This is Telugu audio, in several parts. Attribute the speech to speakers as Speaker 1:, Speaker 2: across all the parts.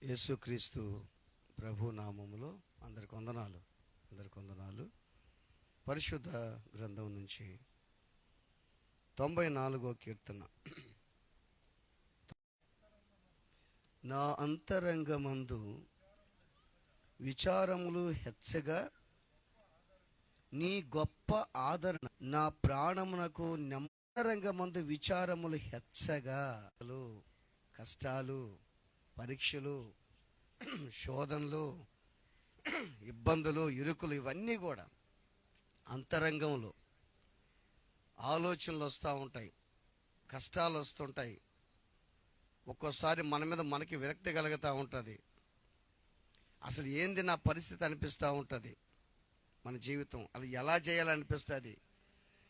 Speaker 1: యేసుక్రీస్తు ప్రభు నామములో అందరికి వందనాలు. పరిశుద్ధ గ్రంథం నుంచి 94వ కీర్తన. నా అంతరంగమందు విచారములు హెచ్చగా నీ గొప్ప ఆదరణ నా ప్రాణమునకు అంతరంగమందు విచారములు హెచ్చగా కష్టాలు, పరీక్షలు, శోధనలు, ఇబ్బందులు, ఇరుకులు ఇవన్నీ కూడా అంతరంగంలో ఆలోచనలు వస్తూ ఉంటాయి, కష్టాలు వస్తుంటాయి. ఒక్కోసారి మన మీద మనకి విరక్తి కలుగుతూ ఉంటుంది. అసలు ఏంది నా పరిస్థితి అనిపిస్తూ ఉంటుంది. మన జీవితం అది ఎలా చేయాలనిపిస్తుంది.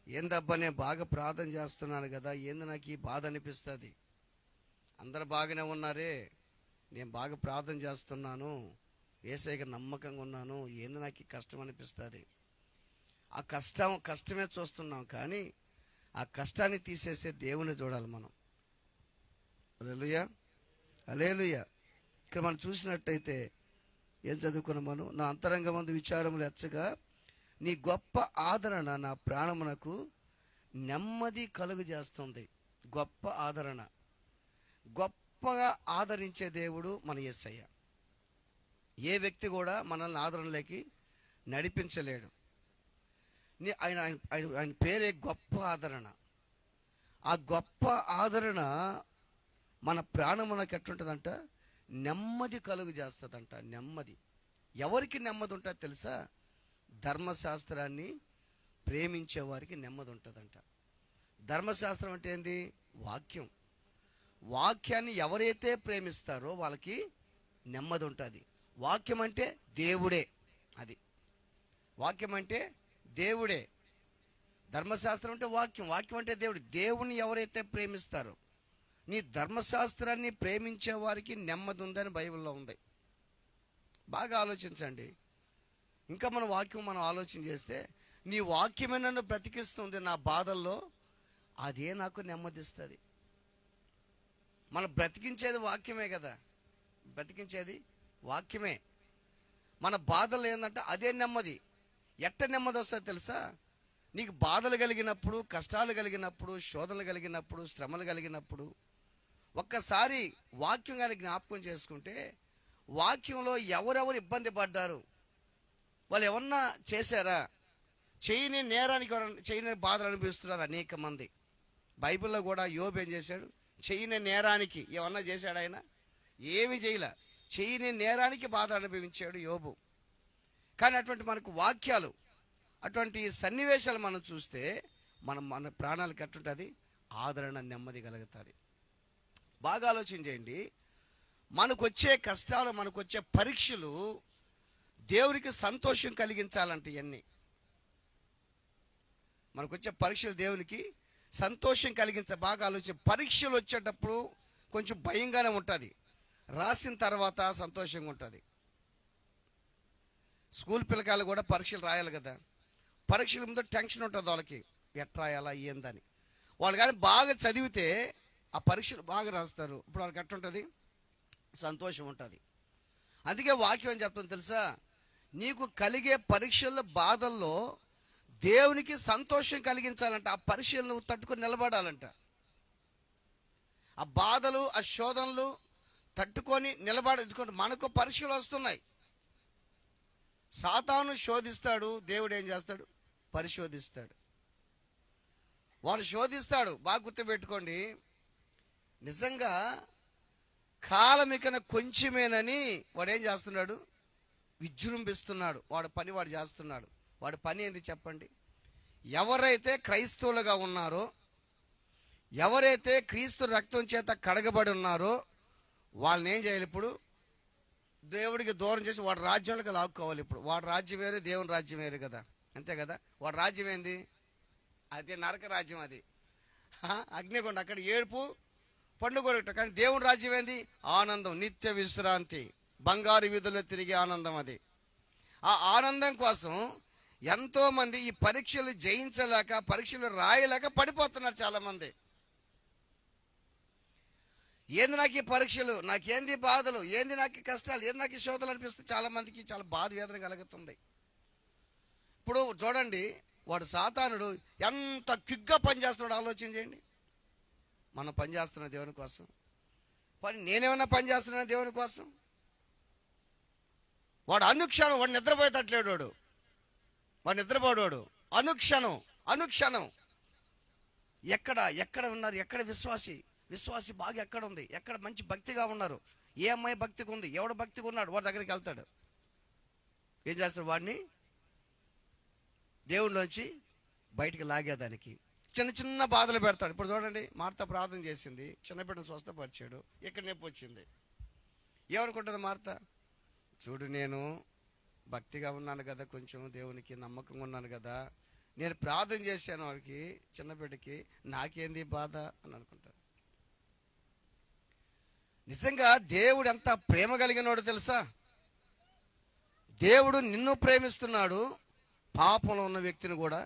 Speaker 1: ఏందబ్బా నేను బాగా ప్రార్థన చేస్తున్నాను కదా, ఏంది నాకు ఈ బాధ అనిపిస్తుంది. అందరు బాగానే ఉన్నారే, నేను బాగా ప్రార్థన చేస్తున్నాను, యేసయ్యకి నమ్మకంగా ఉన్నాను, ఏంది నాకు ఈ కష్టం అనిపిస్తుంది. ఆ కష్టమే చూస్తున్నాం, కానీ ఆ కష్టాన్ని తీసేసే దేవుని చూడాలి మనం. హల్లెలూయా, హల్లెలూయా. ఇక్కడ మనం చూసినట్టయితే ఏం చదువుకున్నాం మనం? నా అంతరంగమందు విచారములు హెచ్చగా నీ గొప్ప ఆదరణ నా ప్రాణమునకు నెమ్మది కలుగు చేస్తుంది. గొప్ప ఆదరణ, గొప్పగా ఆదరించే దేవుడు మన యేసయ్య. ఏ వ్యక్తి కూడా మనల్ని ఆదరణలోకి నడిపించలేడు. ఆయన పేరే గొప్ప ఆదరణ. ఆ గొప్ప ఆదరణ మన ప్రాణమునకు ఎట్లుంటుందంట? నెమ్మది కలుగు చేస్తుందంట. నెమ్మది. ఎవరికి నెమ్మది ఉంటుందో తెలుసా? ధర్మశాస్త్రాన్ని ప్రేమించే వారికి నెమ్మది ఉంటుందంట. ధర్మశాస్త్రం అంటే ఏంది? వాక్యం. వాక్యాన్ని ఎవరైతే ప్రేమిస్తారో వాళ్ళకి నెమ్మది ఉంటుంది. వాక్యం అంటే దేవుడే. అది వాక్యం అంటే దేవుడే. ధర్మశాస్త్రం అంటే వాక్యం, వాక్యం అంటే దేవుడు. దేవుని ఎవరైతే ప్రేమిస్తారో, నీ ధర్మశాస్త్రాన్ని ప్రేమించే వారికి నెమ్మది ఉందని బైబిల్లో ఉంది. బాగా ఆలోచించండి. ఇంకా మన వాక్యం మనం ఆలోచన చేస్తే, నీ వాక్యమే నన్ను బ్రతికిస్తుంది నా బాధల్లో, అదే నాకు నెమ్మదిస్తుంది. మనం బ్రతికించేది వాక్యమే కదా, బ్రతికించేది వాక్యమే. మన బాధలు ఏంటంటే అదే నెమ్మది. ఎట్ట నెమ్మది వస్తుంది తెలుసా? నీకు బాధలు కలిగినప్పుడు, కష్టాలు కలిగినప్పుడు, శోధనలు కలిగినప్పుడు, శ్రమలు కలిగినప్పుడు ఒక్కసారి వాక్యం కానీ జ్ఞాపకం చేసుకుంటే, వాక్యంలో ఎవరెవరు ఇబ్బంది పడ్డారు, వాళ్ళు ఏమన్నా చేశారా, చేయని నేరానికి చేయని బాధలు అనిపిస్తున్నారు అనేక మంది. బైబిల్లో కూడా యోబు ఏం చేశాడు? చేయని నేరానికి ఏమన్నా చేశాడు? ఆయన ఏమి చేయలే. చేయని నేరానికి బాధ అనుభవించాడు యోబు. కానీ అటువంటి మనకు వాక్యాలు, అటువంటి సన్నివేశాలు మనం చూస్తే మన ప్రాణాలకు ఎట్టుంటుంది? ఆదరణ, నెమ్మది కలుగుతుంది. బాగా ఆలోచన చేయండి. మనకు వచ్చే కష్టాలు, మనకు వచ్చే పరీక్షలు దేవునికి సంతోషం కలిగించాలంటే ఇవన్నీ. మనకు వచ్చే పరీక్షలు దేవునికి సంతోషం బాగా ఆలోచన. పరీక్షలు వచ్చేటప్పుడు కొంచెం భయంగానే ఉంటుంది, రాసిన తర్వాత సంతోషంగా ఉంటుంది. స్కూల్ పిల్లకాయలు కూడా పరీక్షలు రాయాలి కదా. పరీక్షల ముందు టెన్షన్ ఉంటుంది వాళ్ళకి, ఎట్లా రాయాలా ఏందని. వాళ్ళు కానీ బాగా చదివితే ఆ పరీక్షలు బాగా రాస్తారు. ఇప్పుడు వాళ్ళకి ఎట్లుంటుంది? సంతోషం ఉంటుంది. అందుకే వాక్యం ఏం చెప్తుంది తెలుసా? నీకు కలిగే పరీక్షల బాధల్లో దేవునికి సంతోషం కలిగించాలంట. ఆ పరీక్షలు నువ్వు తట్టుకొని నిలబడాలంట. ఆ బాధలు, ఆ శోధనలు తట్టుకొని నిలబడి. మనకు పరీక్షలు వస్తున్నాయి. సాతాను శోధిస్తాడు, దేవుడు ఏం చేస్తాడు? పరిశోధిస్తాడు. వాడు శోధిస్తాడు. బాగా గుర్తుపెట్టుకోండి. నిజంగా కాలమికన కొంచెమేనని వాడు ఏం చేస్తున్నాడు? విజృంభిస్తున్నాడు. వాడు పని వాడు చేస్తున్నాడు. వాడి పని ఏంది చెప్పండి? ఎవరైతే క్రైస్తవులుగా ఉన్నారో, ఎవరైతే క్రీస్తు రక్తం చేత కడగబడి ఉన్నారో వాళ్ళని ఏం చేయాలి? ఇప్పుడు దేవుడికి దూరం చేసి వాడి రాజ్యంలోకి లాక్కోవాలి. ఇప్పుడు వాడి రాజ్యం వేరు, దేవుని రాజ్యం వేరు కదా, అంతే కదా. వాడి రాజ్యం ఏంది? అది నరక రాజ్యం, అది అగ్నిగుండ, అక్కడ ఏడుపు పండుగ. కానీ దేవుని రాజ్యం ఏంది? ఆనందం, నిత్య విశ్రాంతి, బంగారు వీధుల్లో తిరిగే ఆనందం. అది ఆ ఆనందం కోసం ఎంతో మంది ఈ పరీక్షలు జయించలేక, పరీక్షలు రాయలేక పడిపోతున్నారు చాలా మంది. ఏంది నాకు ఈ పరీక్షలు, నాకేంది బాధలు, ఏంది నాకు ఈ కష్టాలు, ఏంది నాకు ఈ శోధనలు అనిపిస్తే చాలా మందికి చాలా బాధ వేదన కలుగుతుంది. ఇప్పుడు చూడండి, వాడు సాతానుడు ఎంత క్విక్గా పనిచేస్తున్నాడు ఆలోచన చేయండి. మనం పనిచేస్తున్న దేవుని కోసం, నేనేమన్నా పనిచేస్తున్నా దేవుని కోసం. వాడు అనుక్షణం, వాడు నిద్రపోయేటట్లేడు, వాడు నిద్రపోడాడు. అనుక్షణం అనుక్షణం ఎక్కడ ఉన్నారు, ఎక్కడ విశ్వాసి బాగా ఎక్కడ ఉంది, ఎక్కడ మంచి భక్తిగా ఉన్నారు, ఏ అమ్మాయి భక్తిగా ఉంది, ఎవడు భక్తిగా ఉన్నాడు, వాడి దగ్గరికి వెళ్తాడు. ఏం చేస్తాడు? వాడిని దేవుళ్ళలోంచి బయటికి లాగేదానికి చిన్న చిన్న బాధలు పెడతాడు. ఇప్పుడు చూడండి, మార్త ప్రార్థన చేసింది, చిన్న బిడ్డను స్వస్థపరిచాడు, ఇక్కడ నొప్పి వచ్చింది. ఏమనుకుంటుంది మార్త? చూడు, నేను భక్తిగా ఉన్నాను కదా, కొంచెం దేవునికి నమ్మకంగా ఉన్నాను కదా, నేను ప్రార్థన చేశాను వాడికి, చిన్న బిడ్డకి, నాకేంది బాధ అని అనుకుంటారు. నిజంగా దేవుడు ఎంత ప్రేమ కలిగినోడు తెలుసా? దేవుడు నిన్ను ప్రేమిస్తున్నాడు, పాపంలో ఉన్న వ్యక్తిని కూడా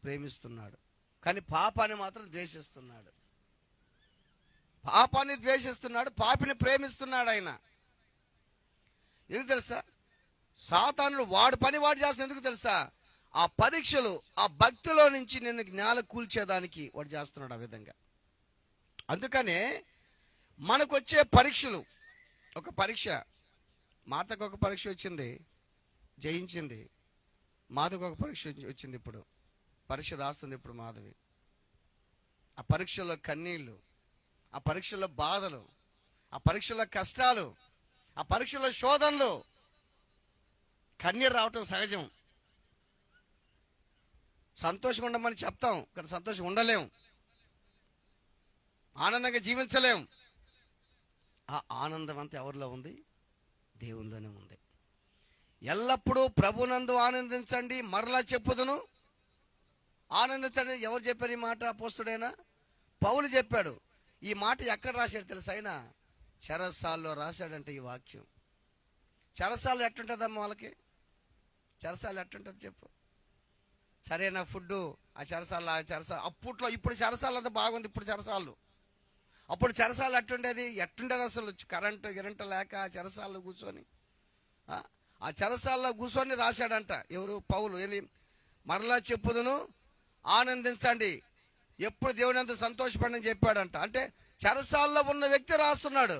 Speaker 1: ప్రేమిస్తున్నాడు. కానీ పాపాన్ని మాత్రం ద్వేషిస్తున్నాడు. పాపాన్ని ద్వేషిస్తున్నాడు, పాపిని ప్రేమిస్తున్నాడు ఆయన. ఎందుకు తెలుసా? సాతానుడు వాడు పని వాడు చేస్తున్న ఎందుకు తెలుసా? ఆ పరీక్షలు, ఆ భక్తిలో నుంచి నిన్ను జ్ఞాన కూల్చేదానికి వాడు చేస్తున్నాడు ఆ విధంగా. అందుకనే మనకు వచ్చే పరీక్షలు, ఒక పరీక్ష, మార్తకు ఒక పరీక్ష వచ్చింది, జయించింది. మాధవికి ఒక పరీక్ష వచ్చింది, ఇప్పుడు పరీక్ష రాస్తుంది ఇప్పుడు మాధవి. ఆ పరీక్షల్లో కన్నీళ్ళు, ఆ పరీక్షల్లో బాధలు, ఆ పరీక్షల్లో కష్టాలు, ఆ పరీక్షల్లో శోధనలు, కన్నీరు రావటం సహజం. సంతోషంగా ఉండమని చెప్తాం, కానీ సంతోషంగా ఉండలేం, ఆనందంగా జీవించలేం. ఆ ఆనందం అంతా ఎవరిలో ఉంది? దేవునిలోనే ఉంది. ఎల్లప్పుడూ ప్రభునందు ఆనందించండి, మరలా చెప్పుదును ఆనందించండి. ఎవరు చెప్పారు ఈ మాట? అపోస్తుడైనా పౌలు చెప్పాడు. ఈ మాట ఎక్కడ రాశాడు తెలుసా? ఆయన చెరసాల్లో రాశాడంటే ఈ వాక్యం. చెరసాలు ఎట్టుంటుందమ్మా వాళ్ళకి? చెరసాలు ఎట్టుంటుంది చెప్పు? సరైన ఫుడ్డు, ఆ చెరసాల అప్పట్లో, ఇప్పుడు చెరసాలు అంతా బాగుంది. ఇప్పుడు చెరసాలు, అప్పుడు చెరసాలు ఎట్టుండేది అసలు? కరెంటు లేక చెరసాల్లో కూర్చొని, ఆ చెరసాల్లో కూర్చొని రాశాడంట ఎవరు? పౌలు. ఏంది? మరలా చెప్పుదును ఆనందించండి, ఎప్పుడు దేవుని అంత సంతోషపడని చెప్పాడంట. అంటే చెరసాల్లో ఉన్న వ్యక్తి రాస్తున్నాడు.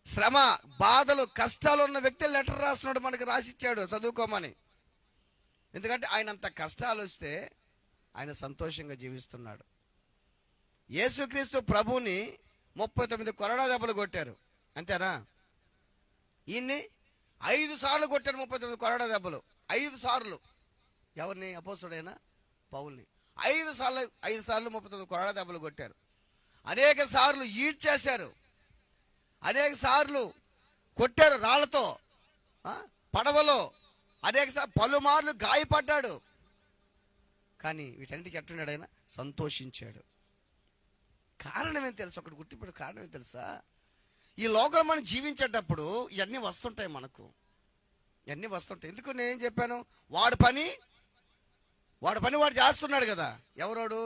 Speaker 1: శ్రమ, బాధలు, కష్టాలు ఉన్న వ్యక్తి లెటర్ రాస్తున్నాడు, మనకి రాసిచ్చాడు చదువుకోమని. ఎందుకంటే ఆయన అంత కష్టాలు వస్తే ఆయన సంతోషంగా జీవిస్తున్నాడు. యేసుక్రీస్తు ప్రభుని 39 కొరడా దెబ్బలు కొట్టారు, అంతేనా? ఈయన్ని 5 సార్లు కొట్టారు, 39 కొరడా దెబ్బలు, 5 సార్లు. ఎవరిని? అపోస్తుడైన పౌల్ని 5 సార్లు 39 కొరడా దెబ్బలు కొట్టారు. అనేక సార్లు ఈడ్చేశారు, అనేక సార్లు కొట్టారు రాళ్లతో, పడవలో అనేక సార్లు, పలుమార్లు గాయపడ్డాడు. కానీ వీటన్నిటికీ ఎట్టున్నాడు? ఆయన సంతోషించాడు. కారణం ఏం తెలుసు? ఒకటి గుర్తుపెట్టు, కారణం ఏం తెలుసా? ఈ లోకంలో మనం జీవించేటప్పుడు ఇవన్నీ వస్తుంటాయి, మనకు ఇవన్నీ వస్తుంటాయి. ఎందుకు నేనేం చెప్పాను? వాడి పని వాడు చేస్తున్నాడు కదా. ఎవరోడు?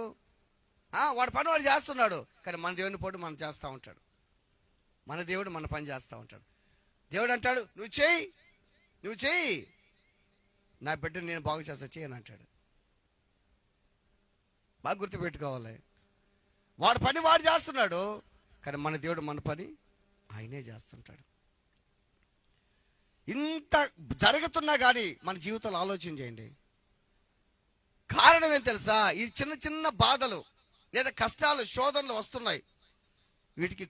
Speaker 1: వాడి పని వాడు చేస్తున్నాడు. కానీ మన దేవుని పోటీ మనం చేస్తూ ఉంటాడు, మన దేవుడు మన పని చేస్తూ ఉంటాడు. దేవుడు అంటాడు, నువ్వు చెయ్యి, నా బిడ్డను నేను బాగు చేస్తా, చేయని అంటాడు. బాగా గుర్తుపెట్టుకోవాలి. వాడి పని వాడు చేస్తున్నాడు, కానీ మన దేవుడు మన పని ఆయనే చేస్తుంటాడు. ఇంత జరుగుతున్నా కానీ మన జీవితంలో ఆలోచన చేయండి. కారణం ఏం తెలుసా? ఈ చిన్న చిన్న బాధలు లేదా కష్టాలు, శోధనలు వస్తున్నాయి, వీటికి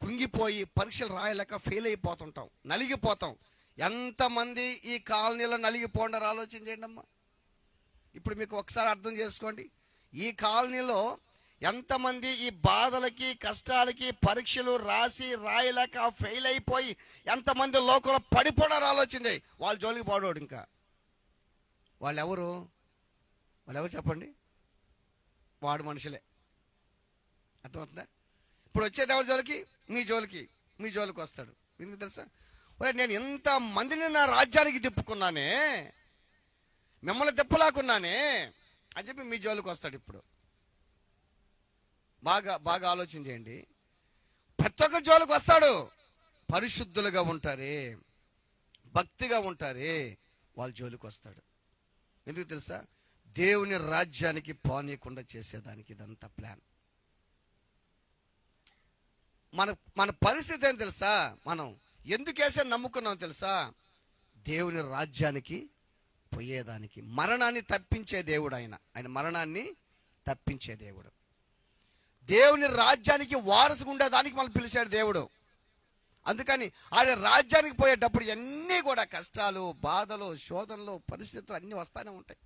Speaker 1: కృంగిపోయి పరీక్షలు రాయలేక ఫెయిల్ అయిపోతుంటాం, నలిగిపోతాం. ఎంతమంది ఈ కాలనీలో నలిగిపోండారు ఆలోచన చేయండి అమ్మా. ఇప్పుడు మీకు ఒకసారి అర్థం చేసుకోండి, ఈ కాలనీలో ఎంతమంది ఈ బాధలకి, కష్టాలకి, పరీక్షలు రాయలేక ఫెయిల్ అయిపోయి ఎంతమంది లోకంలో పడిపోడారు ఆలోచన చేయి. వాళ్ళ జోలికి పోడోడు. ఇంకా వాళ్ళు ఎవరు చెప్పండి? వాడు మనుషులే. అర్థమవుతుందా? ఇప్పుడు వచ్చేది ఎవరి జోలికి? మీ జోలికి వస్తాడు. ఎందుకు తెలుసా? నేను ఎంత మందిని నా రాజ్యానికి తిప్పుకున్నానే, మిమ్మల్ని తిప్పలాకున్నానే అని చెప్పి మీ జోలికి వస్తాడు. ఇప్పుడు బాగా బాగా ఆలోచన చేయండి. ప్రతి ఒక్కరి జోలికి వస్తాడు. పరిశుద్ధులుగా ఉంటారే, భక్తిగా ఉంటారే, వాళ్ళ జోలికి వస్తాడు. ఎందుకు తెలుసా? దేవుని రాజ్యానికి పోనీయకుండా చేసేదానికి ఇదంతా ప్లాన్. మన మన పరిస్థితి ఏం తెలుసా? మనం ఎందుకేసే నమ్ముకున్నాం తెలుసా? దేవుని రాజ్యానికి పోయేదానికి. మరణాన్ని తప్పించే దేవుడు ఆయన మరణాన్ని తప్పించే దేవుడు. దేవుని రాజ్యానికి వారసుగా ఉండేదానికి మనం పిలిచాడు దేవుడు. అందుకని ఆయన రాజ్యానికి పోయేటప్పుడు అన్నీ కూడా కష్టాలు, బాధలు, శోధనలు, పరిస్థితులు అన్నీ వస్తూనే ఉంటాయి.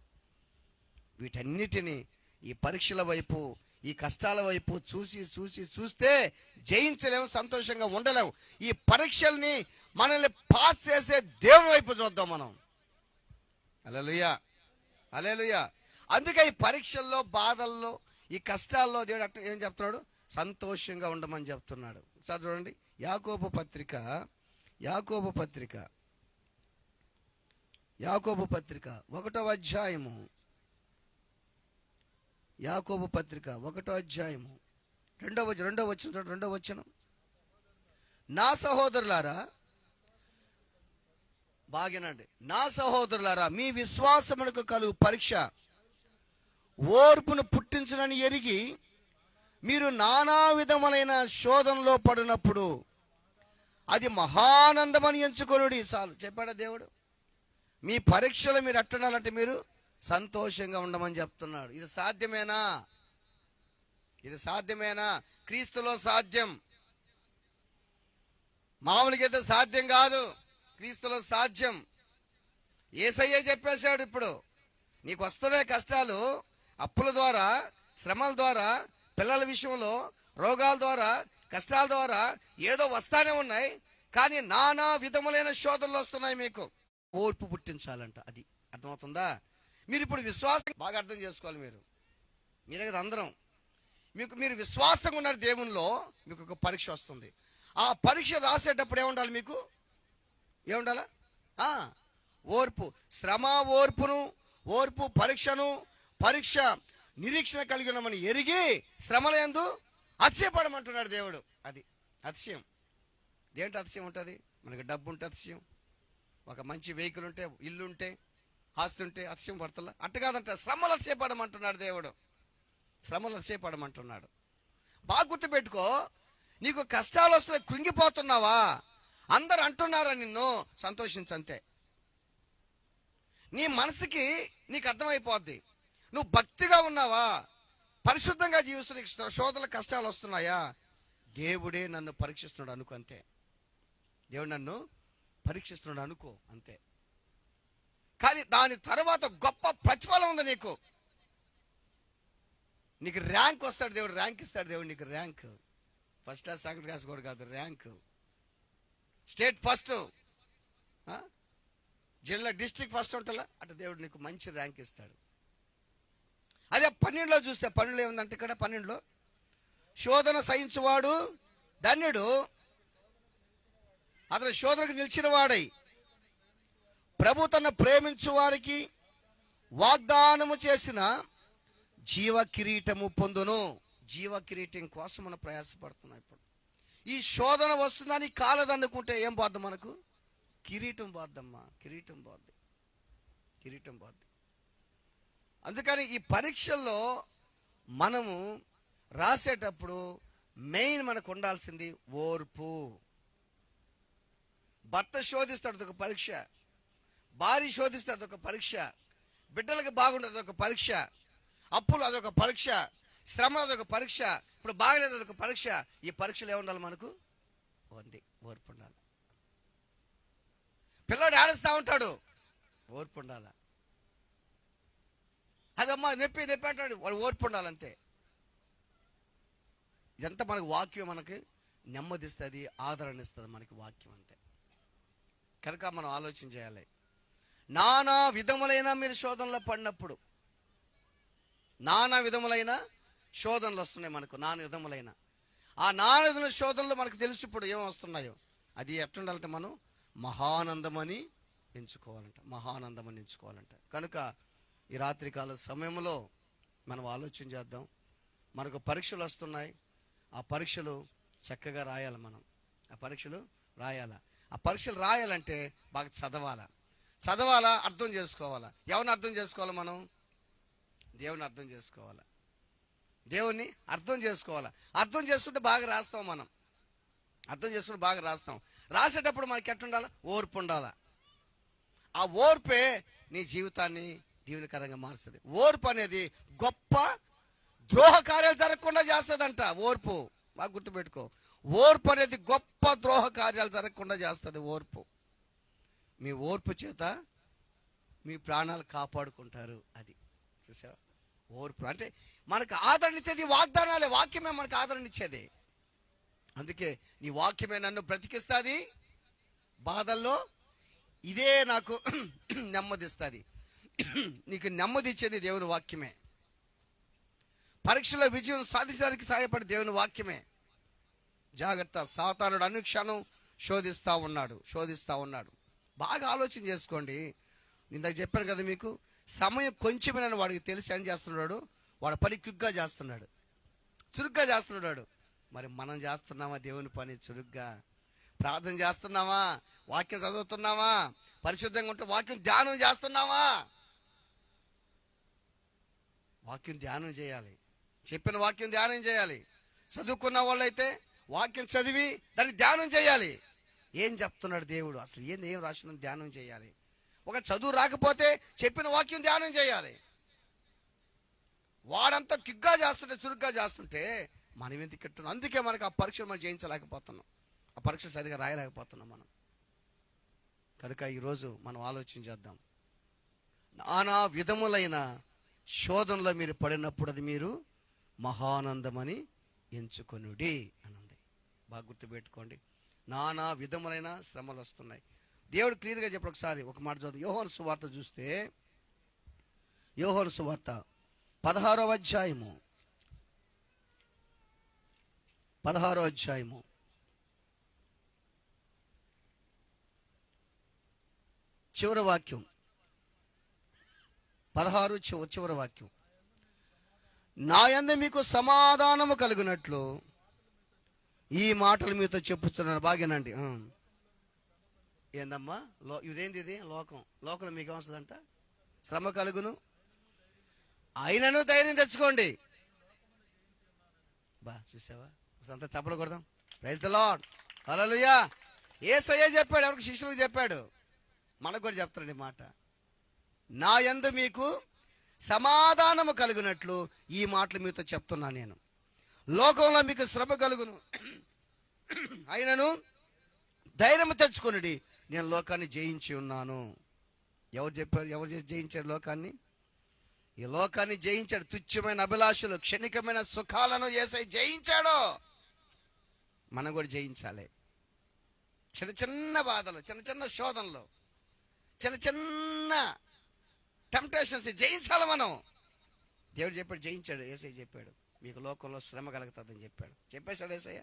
Speaker 1: వీటన్నిటిని ఈ పరీక్షల వైపు, ఈ కష్టాల వైపు చూస్తే జయించలేము, సంతోషంగా ఉండలేము. ఈ పరీక్షల్ని మనల్ని పాస్ చేసే దేవుని వైపు చూద్దాం మనం. హల్లెలూయా, హల్లెలూయా. అందుకే ఈ పరీక్షల్లో, బాధల్లో, ఈ కష్టాల్లో దేవుడు ఏం చెప్తున్నాడు? సంతోషంగా ఉండమని చెప్తున్నాడు. సార్ చూడండి, యాకోబు పత్రిక 1వ అధ్యాయము, యాకోబు పత్రిక 1వ అధ్యాయము 2వ వచనం. నా సహోదరులారా, బాగేనండి, నా సహోదరులారా, మీ విశ్వాసమునకు కలుగు పరీక్ష ఓర్పును పుట్టించునని ఎరిగి మీరు నానా విధములైన శోధనలో పడినప్పుడు అది మహానందమని ఎంచుకొనుడి. చాలు చెప్పాడా దేవుడు? మీ పరీక్షలు మీరు అట్టనాలంటే మీరు సంతోషంగా ఉండమని చెప్తున్నాడు. ఇది సాధ్యమేనా? ఇది సాధ్యమేనా? క్రీస్తులో సాధ్యం. మామూలుగా అయితే సాధ్యం కాదు, క్రీస్తులో సాధ్యం. యేసయ్యే చెప్పేశాడు. ఇప్పుడు నీకు వస్తున్న కష్టాలు అప్పుల ద్వారా, శ్రమల ద్వారా, పిల్లల విషయంలో, రోగాల ద్వారా, కష్టాల ద్వారా ఏదో వస్తానే ఉన్నాయి. కానీ నానా విధములైన శోధనలు వస్తున్నాయి. మీకు ఓర్పు పుట్టించాలంట. అది అర్థమవుతుందా? మీరు ఇప్పుడు విశ్వాసం బాగా అర్థం చేసుకోవాలి. మీరే కదా అందరం. మీరు విశ్వాసంగా ఉన్నారు దేవునిలో. మీకు ఒక పరీక్ష వస్తుంది. ఆ పరీక్ష రాసేటప్పుడు ఏముండాలి? మీకు ఏముండాలా? ఓర్పు. శ్రమ ఓర్పు పరీక్ష నిరీక్షణ కలిగి ఉన్నామని ఎరిగి శ్రమల యందు అతిశయపడమంటున్నాడు దేవుడు. అది అతిశయం. దేంటి అతిశయం ఉంటుంది? మనకి డబ్బు ఉంటే అతిశయం, ఒక మంచి వెహికల్ ఉంటే, ఇల్లు ఉంటే, ఆస్తి ఉంటే అతిశయం పడతలా? అట్ట కాదంట. శ్రమలు అతిశయపడమంటున్నాడు దేవుడు. శ్రమలు అతిశయపడమంటున్నాడు. బాగా గుర్తుపెట్టుకో. నీకు కష్టాలు వస్తున్నాయి, కృంగిపోతున్నావా? అందరు అంటున్నారా నిన్ను? సంతోషించంతే. నీ మనసుకి నీకు అర్థమైపోద్ది. నువ్వు భక్తిగా ఉన్నావా, పరిశుద్ధంగా జీవిస్తున్న, శోధన కష్టాలు వస్తున్నాయా? దేవుడే నన్ను పరీక్షిస్తున్నాడు అనుకో, అంతే. దేవుడు నన్ను పరీక్షిస్తున్నాడు అనుకో, అంతే. కానీ దాని తర్వాత గొప్ప ప్రతిఫలం ఉంది నీకు. నీకు ర్యాంక్ వస్తాడు దేవుడు, ర్యాంక్ ఇస్తాడు దేవుడు. నీకు rank, first class, second class కూడా కాదు, ర్యాంక్. స్టేట్ ఫస్ట్, జిల్లా డిస్ట్రిక్ట్ ఫస్ట్ ఉంటుందా? అటు దేవుడు నీకు మంచి ర్యాంక్ ఇస్తాడు. అదే 12లో చూస్తే, 12 ఏముందంటే ఇక్కడ 12లో, శోధన సహించువాడు ధన్యుడు, అతను శోధనకు నిలిచిన వాడై ప్రభు తన ప్రేమించు వారికి వాగ్దానము చేసిన జీవ కిరీటము పొందును. జీవ కిరీటం కోసం మనం ప్రయాసపడుతున్నాం. ఇప్పుడు ఈ శోధన వస్తుందని కాలదనుకుంటే ఏం పోద్ది? మనకు కిరీటం పోద్దమ్మా, కిరీటం పోద్ది. అందుకని ఈ పరీక్షల్లో మనము రాసేటప్పుడు మెయిన్ మనకు ఉండాల్సింది ఓర్పు. భర్త శోధిస్తాడు, అదొక పరీక్ష. భార్య శోధిస్తే అదొక పరీక్ష. బిడ్డలకు బాగుండదు, అదొక పరీక్ష. అప్పులు అదొక పరీక్ష. శ్రమ అదొక పరీక్ష. ఇప్పుడు బాగలేదు, అదొక పరీక్ష. ఈ పరీక్షలు ఏముండాలి మనకు? ఓర్పు ఉండాలి. పిల్లడు ఏడుస్తూ ఉంటాడు, ఓర్పు ఉండాలి. అదమ్మా నొప్పి అంటాడు, వాడు ఓర్పు ఉండాలంతే. ఇదంతా మనకు వాక్యం మనకి నెమ్మదిస్తుంది, ఆదరణ ఇస్తుంది మనకి వాక్యం, అంతే. కనుక మనం ఆలోచన చేయాలి. నానా విధములైన మీరు శోధనలో పడినప్పుడు, నానా విధములైన శోధనలు వస్తున్నాయి మనకు. నానా విధములైన శోధనలు మనకు తెలుసు ఇప్పుడు ఏం వస్తున్నాయో. అది ఎట్లుండాలంటే మనం మహానందమని ఎంచుకోవాలంట. కనుక ఈ రాత్రికాల సమయంలో మనం ఆలోచన చేద్దాం. మనకు పరీక్షలు వస్తున్నాయి. ఆ పరీక్షలు చక్కగా రాయాలి. మనం ఆ పరీక్షలు రాయాలా. ఆ పరీక్షలు రాయాలంటే బాగా చదవాలా, అర్థం చేసుకోవాలా. ఎవరిని అర్థం చేసుకోవాలా? మనం దేవుని అర్థం చేసుకోవాలా. దేవుణ్ణి అర్థం చేసుకోవాలా. అర్థం చేసుకుంటే బాగా రాస్తాం. మనం అర్థం చేసుకుంటే బాగా రాస్తాం. రాసేటప్పుడు మనకి ఎట్టుండాలా? ఓర్పు ఉండాలా. ఆ ఓర్పే నీ జీవితాన్ని దీవెనకరంగా మారుస్తుంది. ఓర్పు అనేది గొప్ప ద్రోహ కార్యాలు జరగకుండా చేస్తుందంట. ఓర్పు బాగా గుర్తుపెట్టుకో. ఓర్పు అనేది గొప్ప ద్రోహ కార్యాలు జరగకుండా చేస్తుంది. ఓర్పు. మీ ఓర్పు చేత మీ ప్రాణాలు కాపాడుకుంటారు. అది చూసావా? ఓర్పు అంటే మనకు ఆదరణ ఇచ్చేది వాగ్దానాలే. వాక్యమే మనకు ఆదరణ ఇచ్చేది. అందుకే నీ వాక్యమే నన్ను బ్రతికిస్తుంది, బాధల్లో ఇదే నాకు నెమ్మదిస్తుంది. నీకు నెమ్మది ఇచ్చేది దేవుని వాక్యమే. పరీక్షలో విజయం సాధించడానికి సహాయపడే దేవుని వాక్యమే. జాగ్రత్త. సాతానుడు అనుక్షణం శోధిస్తూ ఉన్నాడు. బాగా ఆలోచన చేసుకోండి. ఇందాక చెప్పాను కదా మీకు, సమయం కొంచెమేనని వాడికి తెలిసి ఏం చేస్తున్నాడు? వాడు పని చురుగ్గా చేస్తున్నాడు. మరి మనం చేస్తున్నామా దేవుని పని చురుగ్గా? ప్రార్థన చేస్తున్నావా? వాక్యం చదువుతున్నావా? పరిశుద్ధంగా ఉంటే వాక్యం ధ్యానం చేస్తున్నావా? వాక్యం ధ్యానం చేయాలి. చెప్పిన వాక్యం ధ్యానం చేయాలి. చదువుకున్న వాళ్ళైతే వాక్యం చదివి దాన్ని ధ్యానం చేయాలి. ఏం చెప్తున్నాడు దేవుడు, అసలు ఏం రాసిన ధ్యానం చేయాలి. ఒక చదువు రాకపోతే చెప్పిన వాక్యం ధ్యానం చేయాలి. వాడంతా చురుగ్గా చేస్తుంటే మనం ఎందుకు కిట్టున్నాం? అందుకే మనకు ఆ పరీక్షలు మనం జయించలేకపోతున్నాం. ఆ పరీక్ష సరిగా రాయలేకపోతున్నాం మనం. కనుక ఈరోజు మనం ఆలోచన చేద్దాం. నానా విధములైన శోధనలో మీరు పడినప్పుడు అది మీరు మహానందమని ఎంచుకొనుడి అని ఉంది. బాగా గుర్తుపెట్టుకోండి. నానా విధములైన శ్రమలు వస్తున్నాయి. దేవుడు క్లియర్గా చెప్పడు. ఒకసారి ఒక మాట చదువు. యోహాను సువార్త చూస్తే, యోహాను సువార్త 16వ అధ్యాయము చివరి వాక్యం, 16 చివరి వాక్యం. నా యందు మీకు సమాధానము కలుగునట్లు ఈ మాటలు మీతో చెప్పుతున్నాను. బాగేనండి. ఏందమ్మా ఇది లోకంలో మీకు ఏమొస్తుందంట? శ్రమ కలుగును, అయినను ధైర్యం తెచ్చుకోండి. చూసావా? అంతా చప్పలు కొడదాం. Praise the Lord. హల్లెలూయా. యేసయ్య చెప్పాడు, ఎవరికి? శిష్యులకు చెప్పాడు. మనకు కూడా చెప్తాడు ఈ మాట. నా యందు మీకు సమాధానము కలుగునట్లు ఈ మాటలు మీతో చెప్తున్నా నేను. లోకంలో మీకు శ్రమ కలుగును, అయినను ధైర్యం తెచ్చుకొనుడి, నేను లోకాన్ని జయించి ఉన్నాను. ఎవరు చెప్పారు? ఎవరు జయించారు లోకాన్ని? ఈ లోకాన్ని జయించాడు. తుచ్చమైన అభిలాషలు, క్షణికమైన సుఖాలను యేసయ్య జయించాడు. మనం కూడా జయించాలి. చిన్న బాధలు, చిన్న శోధనలు, చిన్న టెంప్టేషన్స్ జయించాలి మనం. దేవుడు చెప్పాడు, జయించాడు. యేసయ్య చెప్పాడు, మీకు లోకంలో శ్రమ కలుగుతుందని చెప్పేశాడు యేసయ్య.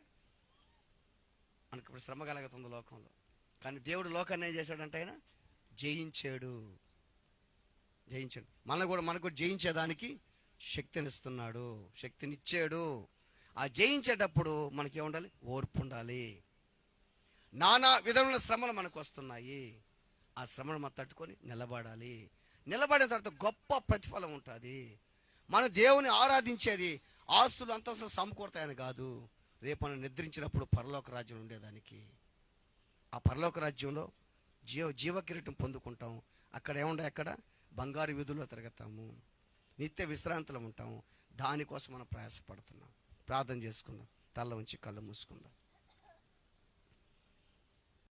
Speaker 1: మనకి ఇప్పుడు శ్రమ కలుగుతుంది లోకంలో. కానీ దేవుడు లోకాన్ని ఏం చేశాడంటే ఆయన జయించాడు. మనకు కూడా జయించేదానికి శక్తినిచ్చాడు. ఆ జయించేటప్పుడు మనకి ఏముండాలి? ఓర్పు ఉండాలి. నానా విధమైన శ్రమలు మనకు వస్తున్నాయి. ఆ శ్రమను మనం తట్టుకొని నిలబడాలి. నిలబడిన తర్వాత గొప్ప ప్రతిఫలం ఉంటుంది. మన దేవుని ఆరాధించేది ఆస్తులు అంతస్తులు సమకూరుతాయని కాదు. రేపు మనం నిద్రించినప్పుడు పరలోక రాజ్యం ఉండేదానికి. ఆ పరలోక రాజ్యంలో జీవ కిరీటం పొందుకుంటాం. అక్కడ ఏముండే? అక్కడ బంగారు వీధుల్లో తిరుగుతాము, నిత్య విశ్రాంతిలో ఉంటాము. దానికోసం మనం ప్రయాసపడుతున్నాం. ప్రార్థన చేసుకుందాం. తల ఉంచి కళ్ళు మూసుకుందాం.